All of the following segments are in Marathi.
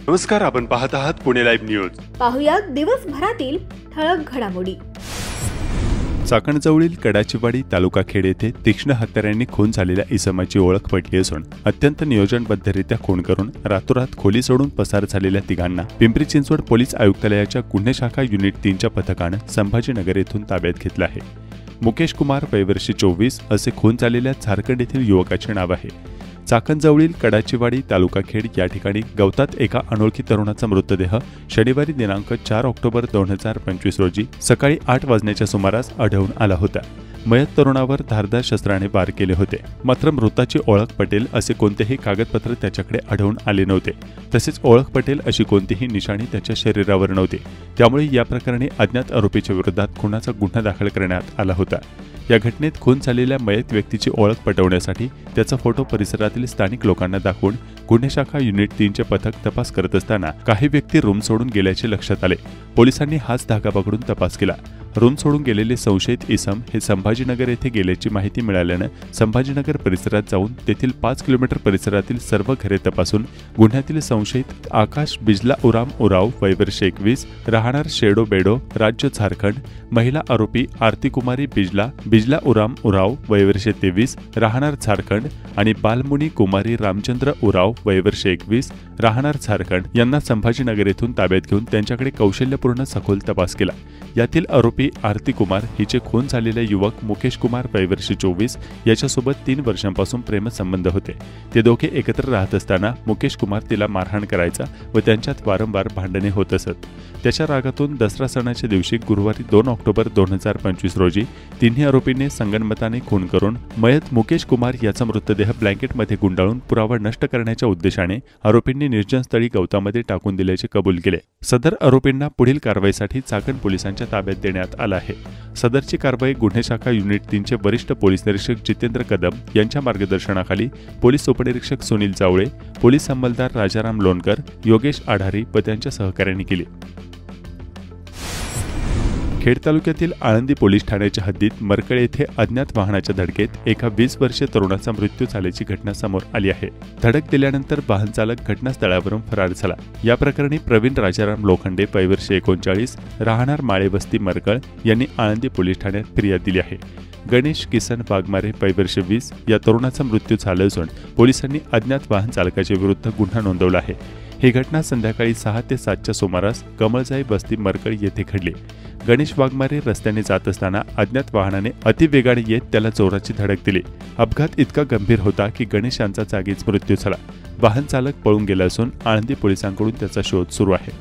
नमस्कार, आपण पाहत आहात पुणे लाईव्ह न्यूज। पाहुयात दिवसभरातील ठळक घडामोडी। चाकणजवळील कडाचीवाडी तालुका खेड येथे तीक्ष्ण हत्यारांनी खून झालेल्या इसमाची ओळख पटली असून अत्यंत नियोजनबद्धरित्या खून करून रातोरात खोली सोडून पसार झालेल्या तिघांना पिंपरी चिंचवड पोलीस आयुक्तालयाच्या गुन्हे शाखा युनिट 3च्या पथकानं संभाजीनगर येथून ताब्यात घेतलं आहे। मुकेश कुमार वयवर्ष 24 असे खून झालेल्या झारखंड येथील युवकाचे नाव आहे। चाकणजवळील कडाचीवाडी तालुका खेड या ठिकाणी गवतात एका अनोळखी तरुणाचा मृतदेह शनिवारी दिनांक 4 ऑक्टोबर 2025 रोजी सकाळी 8 वाजण्याच्या सुमारास आढळून आला होता। मयत तरुणावर धारदार शस्त्राने वार केले होते, मात्र मृताची ओळख पटेल असे कोणतेही कागदपत्र त्याच्याकडे आढळून आले नव्हते। तसेच ओळख पटेल अशी कोणतीही निशाणी त्याच्या शरीरावर नव्हती। त्यामुळे या प्रकरणी अज्ञात आरोपीच्या विरोधात खुनाचा गुन्हा दाखल करण्यात आला होता। या घटनेत खून झालेल्या मयत व्यक्तीची ओळख पटवण्यासाठी त्याचा फोटो परिसरातील स्थानिक लोकांना दाखवून गुन्हे शाखा युनिट 3चे पथक तपास करत असताना काही व्यक्ती रूम सोडून गेल्याचे लक्षात आले। पोलिसांनी हाच धागा पकडून तपास केला। रूम सोडून गेलेले संशयित इसम हे संभाजीनगर येथे गेल्याची माहिती मिळाल्याने संभाजीनगर परिसरात जाऊन तेथील 5 किलोमीटर परिसरातील सर्व घरे तपासून गुन्ह्यातील संशयित आकाश बिजला उराम उराव वयवर्ष 21 राहणार शेडो बेडो राज्य झारखंड, महिला आरोपी आरती कुमारी बिजला उराम उराव वयवर्ष 23 राहणार झारखंड आणि बालमुनी कुमारी रामचंद्र उराव वयवर्ष 21 राहणार झारखंड यांना संभाजीनगर येथून ताब्यात घेऊन त्यांच्याकडे कौशल्यपूर्ण सखोल तपास केला। यातील आरोपी आरती कुमार हिचे खून झालेले युवक मुकेश कुमार वयवर्ष 24 याच्यासोबत 3 वर्षांपासून प्रेमसंबंध होते। ते दोघे एकत्र राहत असताना मुकेश कुमार तिला मारहाण करायचा व त्यांच्यात वारंवार भांडणे होत असत। त्याच्या रागातून दसरा सणाच्या दिवशी गुरुवारी 2 ऑक्टोबर 2025 रोजी तिन्ही आरोपींनी संगनमताने खून करून मयत मुकेश कुमार याचा मृतदेह ब्लँकेटमध्ये गुंडाळून पुरावा नष्ट करण्याच्या उद्देशाने आरोपींनी निर्जन स्थळी गवतामध्ये टाकून दिल्याचे कबूल केले। सदर आरोपींना पुढील कारवाईसाठी चाकण पोलिसांच्या ताब्यात देण्यात आला आहे। सदरची कारवाई गुन्हे शाखा युनिट 3चे वरिष्ठ पोलीस निरीक्षक जितेंद्र कदम यांच्या मार्गदर्शनाखाली पोलीस उपनिरीक्षक सुनील जावळे, पोलीस अंमलदार राजाराम लोणकर, योगेश आढारी व त्यांच्या सहकाऱ्यांनी केली। खेड तालुक्यातील आळंदी पोलीस ठाण्याच्या हद्दीत मरकळ येथे अज्ञात वाहनाच्या धडकेत एका 20 वर्षीय तरुणाचा मृत्यू झाल्याची घटना समोर आली आहे। धडक दिल्यानंतर वाहन चालक घटनास्थळावरून फरार झाला। या प्रकरणी प्रवीण राजाराम लोखंडे वयवर्ष 39 राहणार माळेवस्ती मरकळ यांनी आळंदी पोलीस ठाण्यात फिर्याद दिली आहे। गणेश किसन वाघमारे वयवर्ष 20 या तरुणाचा मृत्यू झाला असून पोलिसांनी अज्ञात वाहन चालकाच्या विरुद्ध गुन्हा नोंदवला आहे। ही घटना संध्याकाळी 6 ते 7च्या सुमारास कमळजाई बस्ती मरकळ येथे घडली। गणेश वाघमारे रस्त्याने जात असताना अज्ञात वाहनाने अतिवेगाने येत त्याला जोराची धडक दिली। अपघात इतका गंभीर होता की गणेश यांचा जागीच मृत्यू झाला। वाहन चालक पळून गेला असून आळंदी पोलिसांकडून त्याचा शोध सुरू आहे।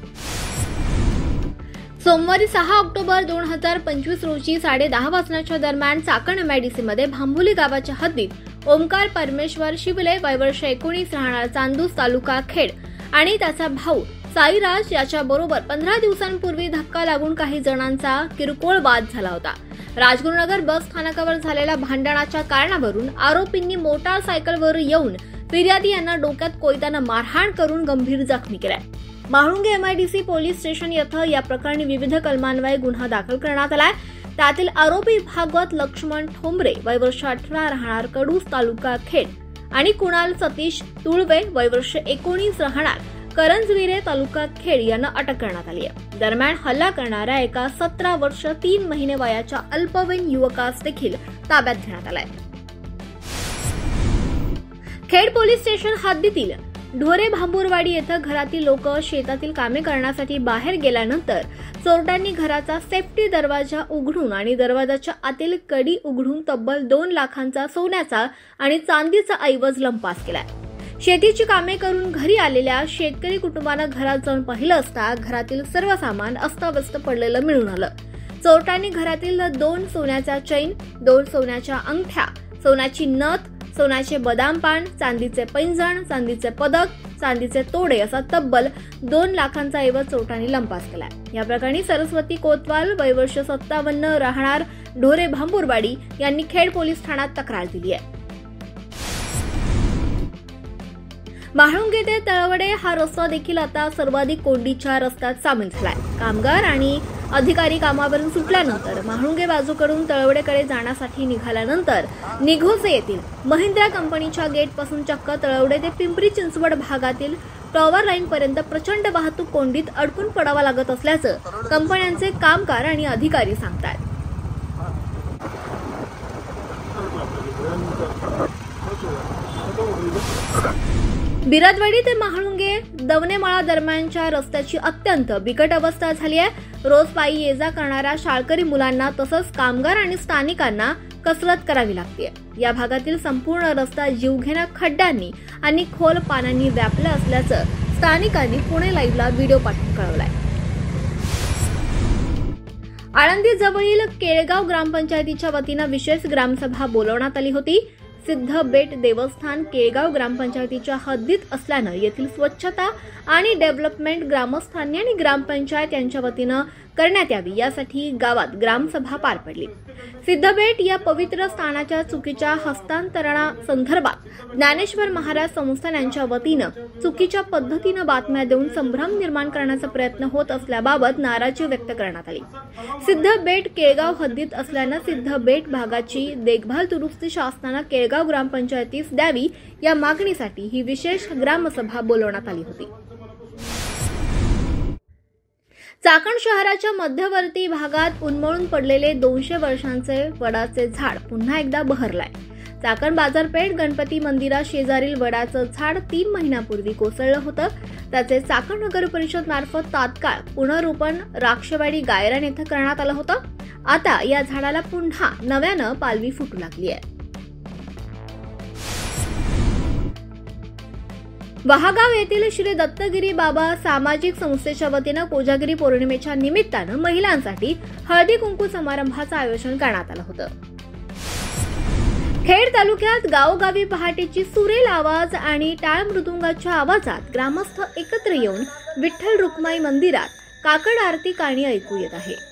सोमवारी 6 ऑक्टोबर 2025 रोजी 10:30 वाजण्याच्या दरम्यान चाकण MIDC मध्ये भांबुली गावाच्या हद्दीत ओमकार परमेश्वर शिवले वयवर्ष 19 राहणार चांदूस तालुका खेड आणि त्याचा भाऊ साईराज याच्या बरोबर 15 दिवसांपूर्वी धक्का लागून काही जणांचा किरकोळ वाद झाला होता। राजगुरुनगर बस स्थानकावर झालेल्या भांडणाच्या कारणावरून आरोपींनी मोटारसायकलवर येऊन फिर्यादी यांना डोक्यात कोयत्यानं मारहाण करून गंभीर जखमी केलाय। म्हाळुंगे MIDC पोलीस स्टेशन येथे या प्रकरणी विविध कलमान्वये गुन्हा दाखल करण्यात आलाय। त्यातील आरोपी भागवत लक्ष्मण ठोंबरे वयवर्ष 18 राहणार कडूस तालुका खेड आणि कुणाल सतीश तुळवे वयवर्ष 19 राहणार करंजविरे तालुका खेड यांना अटक करण्यात आली आहे। दरम्यान हल्ला करणाऱ्या एका 17 वर्ष 3 महिने वयाच्या अल्पवयीन युवकास देखील ताब्यात घेण्यात आलाय। खेड पोलीस स्टेशन हद्दीतील ढोरे भांबुरवाडी येथे घरातील लोक शेतातील कामे करण्यासाठी बाहेर गेल्यानंतर चोरट्यांनी घराचा सेफ्टी दरवाजा उघडून आणि दरवाजाच्या आतील कडी उघडून तब्बल 2 लाखांचा सोन्याचा आणि चांदीचा ऐवज लंपास केलाय। शेतीची कामे करून घरी आलेल्या शेतकरी कुटुंबानं घरात जाऊन पाहिलं असता घरातील सर्व सामान अस्ताव्यस्त पडलेलं मिळून आलं। चोरट्यांनी घरातील 2 सोन्याच्या चैन, 2 सोन्याच्या अंगठ्या, सोन्याची नथ, सोन्याचे बदाम पान, चांदीचे पैंजण, चांदीचे पदक, चांदीचे तोडे असा तब्बल 2 लाखांचा ऐवज चोरट्यांनी लंपास केलाय। या प्रकरणी सरस्वती कोतवाल वयवर्ष 57 राहणार ढोरे भांबुरवाडी यांनी खेड पोलीस ठाण्यात तक्रार दिली आहे। म्हाळुंगे ते तळवडे हा रस्ता देखील आता सर्वाधिक कोंडीच्या रस्त्यात सामील झालाय। कामगार आणि अधिकारी कामावरून सुटल्यानंतर म्हाळुंगे बाजूकडून तळवडेकडे जाण्यासाठी निघाल्यानंतर निघोसे येथील महिंद्रा कंपनीच्या गेटपासून चक्क तळवडे ते पिंपरी चिंचवड भागातील टॉवर लाईन पर्यंत प्रचंड वाहतूक कोंडीत अडकून पडावा लागत असल्याचं कंपन्यांचे कामगार आणि अधिकारी सांगतात। बिरादवाडी ते महाळुंगे दवनेमाळा दरम्यानच्या रस्त्याची अत्यंत बिकट अवस्था झाली आहे। रोज पायी ये जा करणाऱ्या शाळकरी मुलांना तसंच कामगार आणि स्थानिकांना कसरत करावी लागते। या भागातील संपूर्ण रस्ता जीवघेण्या खड्ड्यांनी आणि खोल पाण्याने व्यापला असल्याचं स्थानिकांनी पुणे लाईव्हला व्हिडिओ पाठवून कळवलाय। आळंदी जवळील केळगाव ग्रामपंचायतीच्या वतीनं विशेष ग्रामसभा बोलवण्यात आली होती। सिद्धबेट देवस्थान केळगाव ग्रामपंचायतीच्या हद्दीत असल्यानं येथील स्वच्छता आणि डेव्हलपमेंट ग्रामस्थांनी आणि ग्रामपंचायत यांच्या वतीनं करण्यात यावी यासाठी गावात ग्रामसभा पार पडली। सिद्धबेट या पवित्र स्थानाच्या चुकीच्या हस्तांतरणासंदर्भात ज्ञानेश्वर महाराज संस्थान यांच्या वतीनं चुकीच्या पद्धतीनं बातम्या देऊन संभ्रम निर्माण करण्याचा प्रयत्न होत असल्याबाबत नाराजी व्यक्त करण्यात आली। सिद्धबेट केळगाव हद्दीत असल्यानं सिद्धबेट भागाची देखभाल दुरुस्ती शासनानं केळगाव ग्रामपंचायतीस द्यावी या मागणीसाठी ही विशेष ग्रामसभा बोलवण्यात आली होती। चाकण शहराच्या मध्यवर्ती भागात उन्मळून पडलेले 200 वर्षांचे वडाचे झाड पुन्हा एकदा बहरलाय। चाकण बाजारपेठ गणपती मंदिरा शेजारील वडाचं झाड 3 महिन्यापूर्वी कोसळलं होतं। त्याचे चाकण नगर परिषद मार्फत तात्काळ पुनर्रोपण राक्षवाडी गायरान येथे करण्यात आलं होतं। आता या झाडाला पुन्हा नव्यानं पालवी फुटू लागली आहे। वहागाव येथील श्री दत्तगिरी बाबा सामाजिक संस्थेच्या वतीनं कोजागिरी पौर्णिमेच्या निमित्तानं महिलांसाठी हळदी कुंकू समारंभाचं आयोजन करण्यात आलं होतं। खेड तालुक्यात गावोगावी पहाटेची सुरेल आवाज आणि टाळ मृदुंगाच्या आवाजात ग्रामस्थ एकत्र येऊन विठ्ठल रुक्माई मंदिरात काकड आरती गाणी ऐकू येत आहे।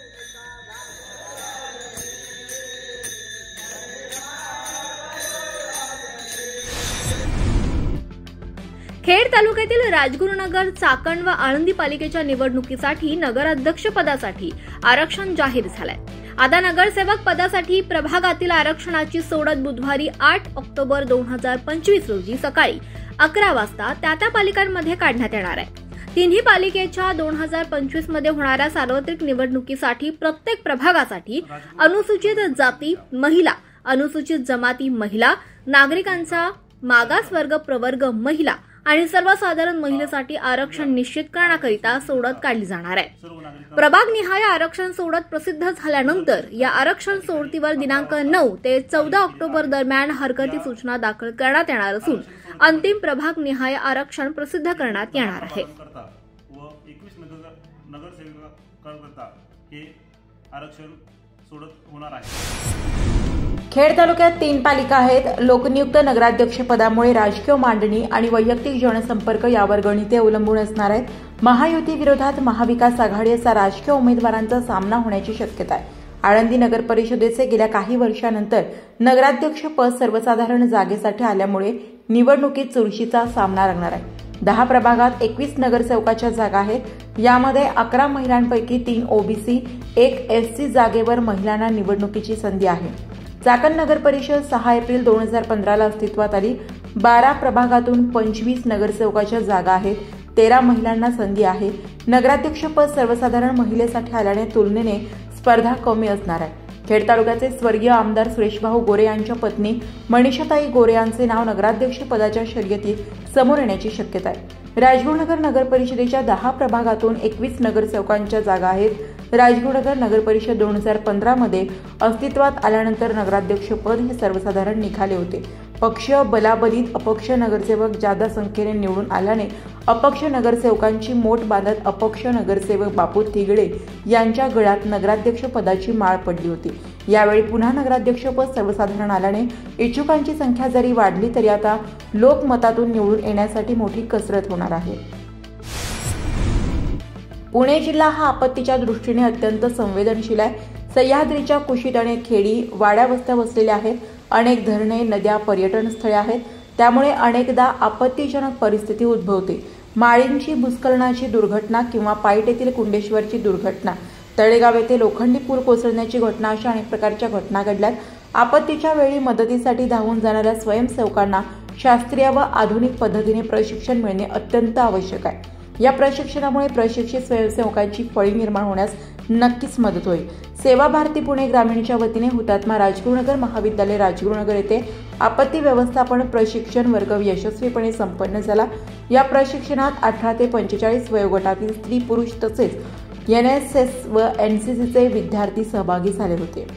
खेड तालुक्यातील राजगुरुनगर, चाकण व आळंदी पालिकेच्या निवडणुकीसाठी नगराध्यक्षपदासाठी आरक्षण जाहीर झालंय। आता नगरसेवक पदासाठी प्रभागातील आरक्षणाची सोडत बुधवारी 8 ऑक्टोबर 2025 रोजी सकाळी 11 वाजता त्या पालिकांमध्ये काढण्यात येणार आहे। तिन्ही पालिकेच्या 2025 मध्ये होणाऱ्या सार्वत्रिक निवडणुकीसाठी प्रत्येक प्रभागासाठी अनुसूचित जाती महिला, अनुसूचित जमाती महिला, नागरिकांचा मागासवर्ग प्रवर्ग महिला आणि सर्वसाधारण महिलेसाठी आरक्षण निश्चित करण्याकरिता सोडत काढली जाणार आहे। प्रभागनिहाय आरक्षण सोडत प्रसिद्ध झाल्यानंतर या आरक्षण सोडतीवर दिनांक 9 ते 14 ऑक्टोबर दरम्यान हरकती सूचना दाखल करण्यात येणार असून अंतिम प्रभागनिहाय आरक्षण प्रसिद्ध करण्यात येणार आहे। खेड तालुक्यात 3 पालिका आहेत। लोकनियुक्त नगराध्यक्ष पदामुळे राजकीय मांडणी आणि वैयक्तिक जनसंपर्क यावर गणिते अवलंबून असणार आहेत। महायुती विरोधात महाविकास आघाडी असा राजकीय उमेदवारांचा सामना होण्याची शक्यता आहे। आळंदी नगर परिषदेचे गेल्या काही वर्षांनंतर नगराध्यक्ष पद सर्वसाधारण जागेसाठी आल्यामुळे निवडणुकीत चुरशीचा सामना लागणार आहे। 10 प्रभागात 21 नगरसेवकाच्या जागा आहेत। यामध्ये 11 महिलांपैकी 3 ओबीसी, 1 एससी जागेवर महिलांना निवडणुकीची संधी आहे। चाकण नगर परिषद 6 एप्रिल 2015 ला अस्तित्वात आली। 12 प्रभागातून 25 नगरसेवकाच्या जागा आहेत। 13 महिलांना संधी आहे। नगराध्यक्षपद सर्वसाधारण महिलेसाठी आल्याने तुलनेने स्पर्धा कमी असणार आहे। खेड तालुक्याचे स्वर्गीय आमदार सुरेशभाऊ गोरे यांच्या पत्नी मनीषाताई गोरे यांचे नाव नगराध्यक्ष पदाच्या शर्यतीत समोर येण्याची शक्यता आहे। राजगुरुनगर नगर परिषदेच्या 10 प्रभागातून 21 नगरसेवकांच्या जागा आहेत। राजगुरुनगर नगर परिषद 2015 मध्ये अस्तित्वात आल्यानंतर नगराध्यक्ष पद हे सर्वसाधारण निघाले होते। पक्ष बलाबलीत अपक्ष नगरसेवक जादा संख्येने निवडून आल्याने अपक्ष नगरसेवकांची मोठ बांधत अपक्ष नगरसेवक बापू तिगडे यांच्या गळ्यात नगराध्यक्ष पदाची माळ पडली होती। यावेळी पुन्हा नगराध्यक्षपद सर्वसाधारण आल्याने इच्छुकांची संख्या जरी वाढली तरी आता लोकमतातून निवडून येण्यासाठी मोठी कसरत होणार आहे। पुणे जिल्हा हा आपत्तीच्या दृष्टीने अत्यंत संवेदनशील आहे। सह्याद्रीच्या कुशीत अनेक खेडी, वाड्या वस्त्या वसलेल्या आहेत। अनेक धरणे, नद्या, पर्यटन स्थळे आहेत। त्यामुळे अनेकदा आपत्तीजनक परिस्थिती उद्भवते। माळींची भूस्खलनाची दुर्घटना किंवा पाईट येथील कुंडेश्वरची दुर्घटना, तळेगाव येथे लोखंडी पूल कोसळण्याची घटना अशा अनेक प्रकारच्या घटना घडल्यात। आपत्तीच्या वेळी मदतीसाठी धावून जाणाऱ्या स्वयंसेवकांना शास्त्रीय व आधुनिक पद्धतीने प्रशिक्षण मिळणे अत्यंत आवश्यक आहे. या प्रशिक्षणामुळे प्रशिक्षित स्वयंसेवकांची फळी निर्माण होण्यास नक्कीच मदत होईल. सेवा भारती पुणे ग्रामीणच्या वतीने हुतात्मा राजगुरुनगर महाविद्यालय राजगुरुनगर येथे आपत्ती व्यवस्थापन प्रशिक्षण वर्ग यशस्वीपणे संपन्न झाला. या प्रशिक्षणात 18 ते 45 वयोगटातील स्त्री पुरुष तसेच NSS व NCCचे विद्यार्थी सहभागी झाले होते.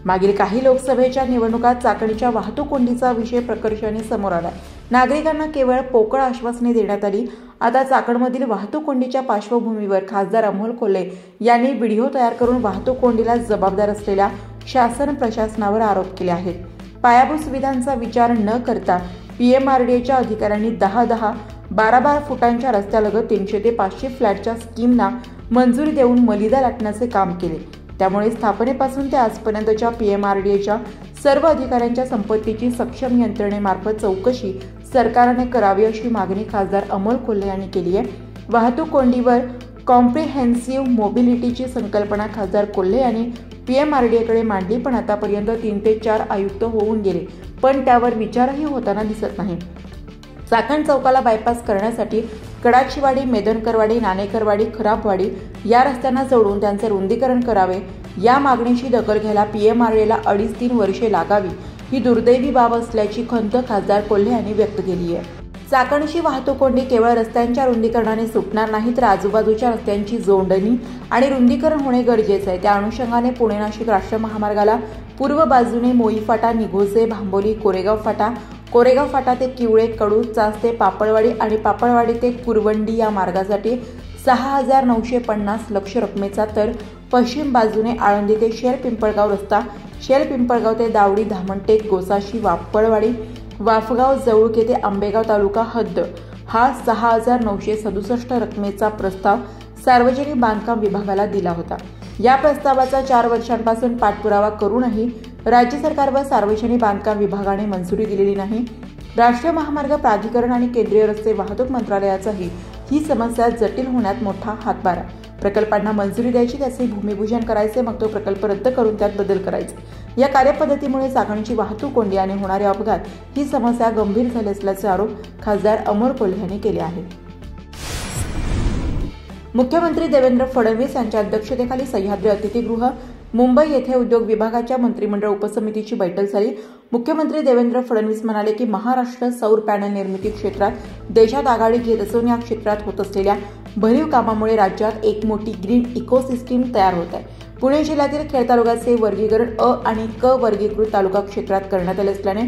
मागील काही लोकसभेच्या निवडणुकात चाकणच्या वाहतूक कोंडीचा विषय प्रकर्षाने समोर आला. नागरिकांना केवळ पोकळ आश्वासने देण्यात आली. आता चाकणमधील वाहतूक कोंडीच्या पार्श्वभूमीवर खासदार अमोल कोल्हे यांनी व्हिडिओ तयार करून वाहतूक कोंडीला जबाबदार असलेल्या शासन प्रशासनावर आरोप केले आहेत. पायाभूत सुविधांचा विचार न करता PMRDAच्या अधिकाऱ्यांनी 10-10, 12-12 फुटांच्या रस्त्यालगत 300 ते 500 फ्लॅटच्या स्कीमना मंजुरी देऊन मलिदा लाटण्याचे काम केले. त्यामुळे स्थापनेपासून ते आजपर्यंतच्या PMRDAच्या सर्व अधिकाऱ्यांच्या संपत्तीची सक्षम यंत्रणेमार्फत चौकशी सरकारने करावी अशी मागणी खासदार अमोल कोल्हे यांनी केली आहे. वाहतूक कोंडीवर कॉम्प्रिहेन्सिव्ह मोबिलिटीची संकल्पना खासदार कोल्हे यांनी PMRDAकडे मांडली, पण आतापर्यंत 3 ते 4 आयुक्त होऊन गेले, पण त्यावर विचारही होताना दिसत नाही. चाकण चौकाला बायपास करण्यासाठी कडाचीवाडी, मेदनकरवाडी, नाणेकरवाडी, खराबवाडी या रस्त्यांना जोडून त्यांचे रुंदीकरण करावे. या मागणीची दखल घ्यायला PMRDAला 2.5-3 वर्षे लागावी ही दुर्दैवी बाब असल्याची खंत खासदार कोल्हे यांनी व्यक्त केली आहे. चाकणची वाहतूक कोंडी केवळ रस्त्यांच्या रुंदीकरणाने सुटणार नाही, तर आजूबाजूच्या रस्त्यांची जोडणी आणि रुंदीकरण होणे गरजेचे आहे. त्या अनुषंगाने पुणे नाशिक राष्ट्रीय महामार्गाला पूर्व बाजूने मोई फाटा, निघोजे, भांबोली, कोरेगाव फाटा ते किवळे, कडू, चास ते पापळवाडी आणि पापळवाडी ते कुरवंडी या मार्गासाठी 6,950 लक्ष रकमेचा, तर पश्चिम बाजूने आळंदी ते शेर पिंपळगाव रस्ता, शेर पिंपळगाव ते दावडी, धामणटेक, गोसाशी, वापळवाडी, वाफगाव, जवळके ते आंबेगाव तालुका हद्द हा 6,967 रकमेचा प्रस्ताव सार्वजनिक बांधकाम विभागाला दिला होता. या प्रस्तावाचा 4 वर्षांपासून पाठपुरावा करूनही राज्य सरकार व सार्वजनिक बांधकाम विभागाने मंजुरी दिलेली नाही. राष्ट्रीय महामार्ग प्राधिकरण आणि केंद्रीय रस्ते वाहतूक मंत्रालयाचाही ही समस्या जटिल होण्यात मोठा हातभार आहे. प्रकल्पांना मंजुरी द्यायची, त्याचे भूमिपूजन करायचे, मग तो प्रकल्प रद्द करून त्यात बदल करायचे. या कार्यपद्धतीमुळे चाकणची वाहतूक कोंडी आणि होणारे अपघात ही समस्या गंभीर झाली असल्याचे आरोप खासदार अमोल कोल्हे यांनी केले आहेत. मुख्यमंत्री देवेंद्र फडणवीस यांच्या अध्यक्षतेखाली सह्याद्री अतिथीगृह मुंबई येथे उद्योग विभागाच्या मंत्रिमंडळ उपसमितीची बैठक झाली. मुख्यमंत्री देवेंद्र फडणवीस म्हणाले की महाराष्ट्र सौर पॅनल निर्मिती क्षेत्रात देशात आघाडी घेत असून या क्षेत्रात होत असलेल्या भरीव कामामुळे राज्यात एक मोठी ग्रीन इकोसिस्टीम तयार होत आहे. पुणे जिल्ह्यातील खेड तालुक्याचे वर्गीकरण अ आणि क वर्गीकृत तालुका क्षेत्रात करण्यात आले असल्याने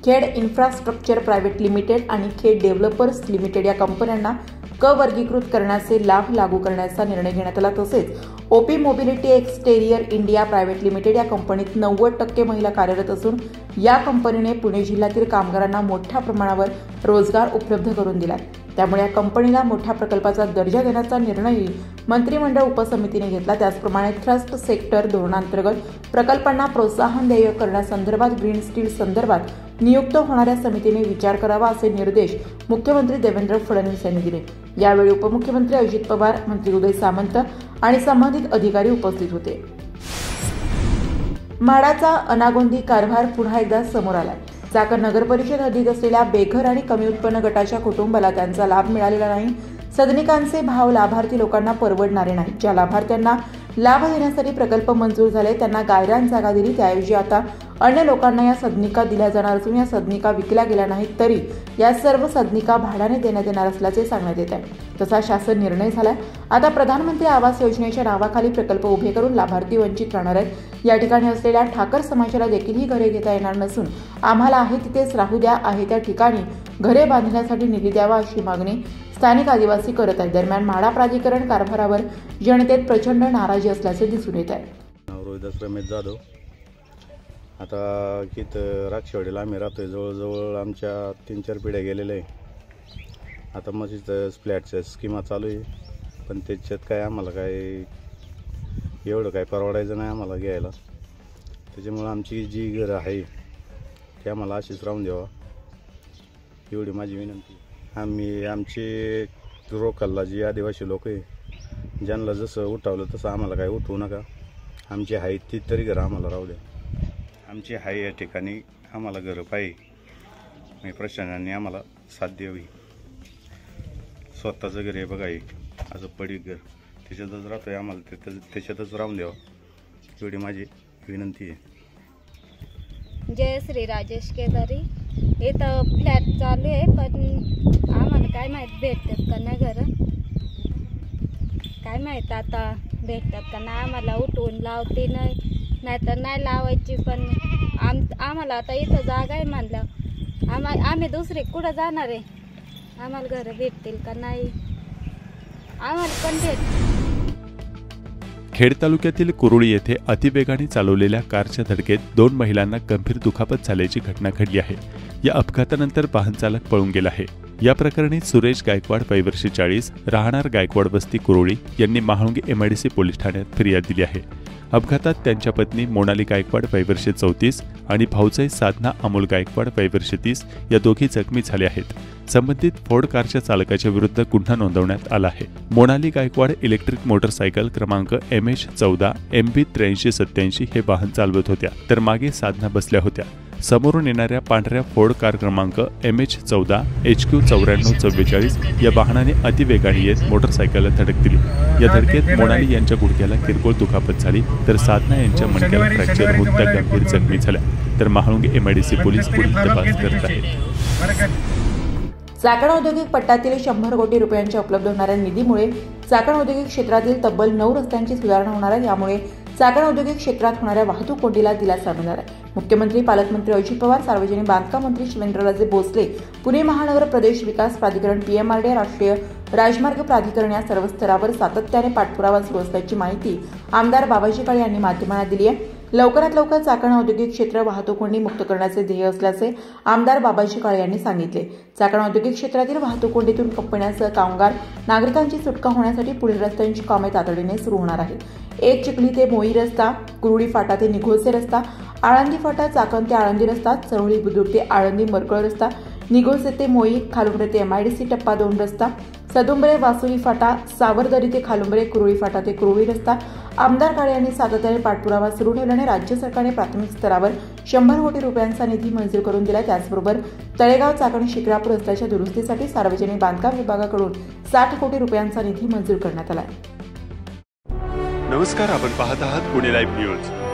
खेड इन्फ्रास्ट्रक्चर प्रायव्हेट लिमिटेड आणि खेड डेव्हलपर्स लिमिटेड या कंपन्यांना क वर्गीकृत करण्याचे लाभ लागू करण्याचा निर्णय घेण्यात आला. तसेच OP mobility exterior India private limited या कंपनीत 90% महिला कार्यरत असून या कंपनीने पुणे जिल्ह्यातील कामगारांना मोठ्या प्रमाणावर रोजगार उपलब्ध करून दिला. त्यामुळे या कंपनीला मोठ्या प्रकल्पाचा दर्जा देण्याचा निर्णयही मंत्रिमंडळ उपसमितीने घेतला. त्याचप्रमाणे थ्रस्ट सेक्टर धोरणांतर्गत प्रकल्पांना प्रोत्साहन देय करण्यासंदर्भात ग्रीन स्टील संदर्भात नियुक्त होणाऱ्या समितीने विचार करावा असे निर्देश मुख्यमंत्री देवेंद्र फडणवीस यांनी दिले. यावेळी उपमुख्यमंत्री अजित पवार, मंत्री उदय सामंत आणि संबंधित अधिकारी उपस्थित होते. म्हाडाचा अनागोंदी कारभार पुन्हा एकदा समोर आला. चाकण नगर परिषद हद्दीत असलेल्या बेघर आणि कमी उत्पन्न गटाच्या कुटुंबाला त्यांचा लाभ मिळालेला नाही. सदनिकांचे भाव लाभार्थी लोकांना परवडणारे नाहीत. ज्या लाभार्थ्यांना लाभ देण्यासाठी प्रकल्प मंजूर झाले त्यांना गायरान जागा दिली, त्याऐवजी आता अन्य लोकांना या सदनिका दिल्या जाणार असून या सदनिका विकल्या गेल्या नाहीत तरी या सर्व सदनिका भाड्याने देण्यात येणार असल्याचे सांगण्यात येत आहे. तसा शासन निर्णय झालाय. आता प्रधानमंत्री आवास योजनेच्या नावाखाली प्रकल्प उभे करून लाभार्थी वंचित राहणार आहेत. या ठिकाणी असलेल्या ठाकर समाजाला देखील ही घरे घेता येणार नसून आम्हाला आहे तिथेच राहू द्या, आहे त्या ठिकाणी घरे बांधण्यासाठी निधी द्यावा अशी मागणी स्थानिक आदिवासी करत आहेत. दरम्यान म्हाडा प्राधिकरण कारभारावर जनतेत प्रचंड नाराजी असल्याचे दिसून येत आहे. रोहिदास रमेश जाधव. आता राक्षवाडीला आम्ही राहतोय. जवळजवळ आमच्या 3-4 पिढ्या गेलेल्या आहे. आता मग तिथं फ्लॅटच्या स्कीमा चालू आहे, पण त्याच्यात काय आम्हाला काय एवढं काय परवडायचं नाही आम्हाला घ्यायला. त्याच्यामुळं आमची जी घरं आहे ती आम्हाला अशीच राहून द्यावा एवढी माझी विनंती. आमचे रोकलला जी आदिवासी लोक आहे ज्यांना जसं उठवलं तसं आम्हाला काय उठवू नका. आमची आहे ती तरी घरं आम्हाला राहू द्या. आमची आहे या ठिकाणी आम्हाला घरं पाहिजे. आणि प्रशासनाने आम्हाला साथ द्यावी. स्वतःचं घर आहे बघा, हे असं पडीक घर, त्याच्यातच राहतो आहे, आम्हाला त्याच्यातच राहून द्यावं एवढी माझी विनंती आहे. जय श्री राजेश केदारी. इथं फ्लॅट चालू आहे, पण आम्हाला काय माहीत भेटतात का नाही घरं, काय माहीत आता भेटतात का नाही. आम्हाला उठवून लावते नाहीतर नाही लावायची, पण आम्हाला आता इथं जागा आहे म्हणलं आम्ही दुसरे कुठं जाणार आहे. आम्हाला घरं भेटतील का नाही, आम्हाला पण भेट. खेड तालुक्यातील कुरुळी येथे अतिवेगाने चालवलेल्या कारच्या धडकेत 2 महिलांना गंभीर दुखापत झाल्याची घटना घडली आहे. या अपघातानंतर वाहन चालक पळून गेला आहे. या प्रकरणी सुरेश गायकवाड वय 40 राहणार गायकवाड वस्ती कुरुळी यांनी महाळुंगे MIDC पोलीस ठाण्यात फिर्याद दिली आहे. अपघातात त्यांच्या पत्नी मोनाली गायकवाड वय 34 आणि भाऊजाई साधना अमोल गायकवाड वय 30 या दोघी जखमी झाल्या आहेत. संबंधित फोर्ड कारच्या चालकाच्या विरुद्ध गुन्हा नोंदवण्यात आला आहे. मोनाली गायकवाड इलेक्ट्रिक मोटरसायकल क्रमांक MH14 MB 8387 हे वाहन चालवत होत्या, तर मागे साधना बसल्या होत्या. समोरून येणाऱ्या पांढऱ्या फोर्ड कार क्रमांक MH14 HQ 9444 या वाहनाने अतिवेगाने येत मोटरसायकलला धडक दिली. या धडकेत मोनाली यांच्या गुडघ्याला किरकोळ दुखापत झाली, तर साधना यांच्या मणक्याला फ्रॅक्चर होऊन त्या गंभीर जखमी झाल्या. तर महाळुंगे MIDC पोलीस पुढील तपास करत आहेत. चाकण औद्योगिक पट्ट्यातील 100 कोटी रुपयांच्या उपलब्ध होणाऱ्या निधीमुळे चाकण औद्योगिक क्षेत्रातील तब्बल 9 रस्त्यांची सुधारणा होणार आहे. यामुळे चाकण औद्योगिक क्षेत्रात होणाऱ्या वाहतूक कोंडीला दिलासा मिळणार आहे. मुख्यमंत्री पालकमंत्री अजित पवार, सार्वजनिक बांधकाम मंत्री शिवेंद्रराजे भोसले, पुणे महानगर प्रदेश विकास प्राधिकरण PMRD, राष्ट्रीय राजमार्ग प्राधिकरण या सर्व स्तरावर सातत्याने पाठपुरावा सुरू असल्याची माहिती आमदार बाबाजी काळे यांनी माध्यमांना दिली आहे. लवकरात लवकर चाकण औद्योगिक क्षेत्र वाहतूक कोंडी मुक्त करण्याचे ध्येय असल्याचे आमदार बाबाजी काळे यांनी सांगितले. चाकण औद्योगिक क्षेत्रातील वाहतूक कोंडीतून कंपन्यांसह कामगार नागरिकांची सुटका होण्यासाठी पुढील रस्त्यांची कामे तातडीने सुरू होणार आहेत. 1 चिखली ते मोई रस्ता, कुरुळी फाटा ते निघोसे रस्ता, आळंदी फाटा चाकण ते आळंदी रस्ता, चरोळी बुद्रुक ते आळंदी मरकळ रस्ता, निघोसे ते मोई, खालुंबरे ते MIDC टप्पा 2 रस्ता, सदुंबरे वासुली फाटा, सावरदरी ते खालुंबरे, कुरुळी फाटा ते कुरुळी रस्ता. आमदार काळे यांनी सातत्याने पाठपुरावा सुरू ठेवल्याने राज्य सरकारने प्राथमिक स्तरावर 100 कोटी रुपयांचा निधी मंजूर करून दिला. त्याचबरोबर तळेगाव चाकण शिक्रापूर रस्त्याच्या दुरुस्तीसाठी सार्वजनिक बांधकाम विभागाकडून 60 कोटी रुपयांचा निधी मंजूर करण्यात आला. नमस्कार, आपण पाहत आहात पुणे लाईव्ह न्यूज.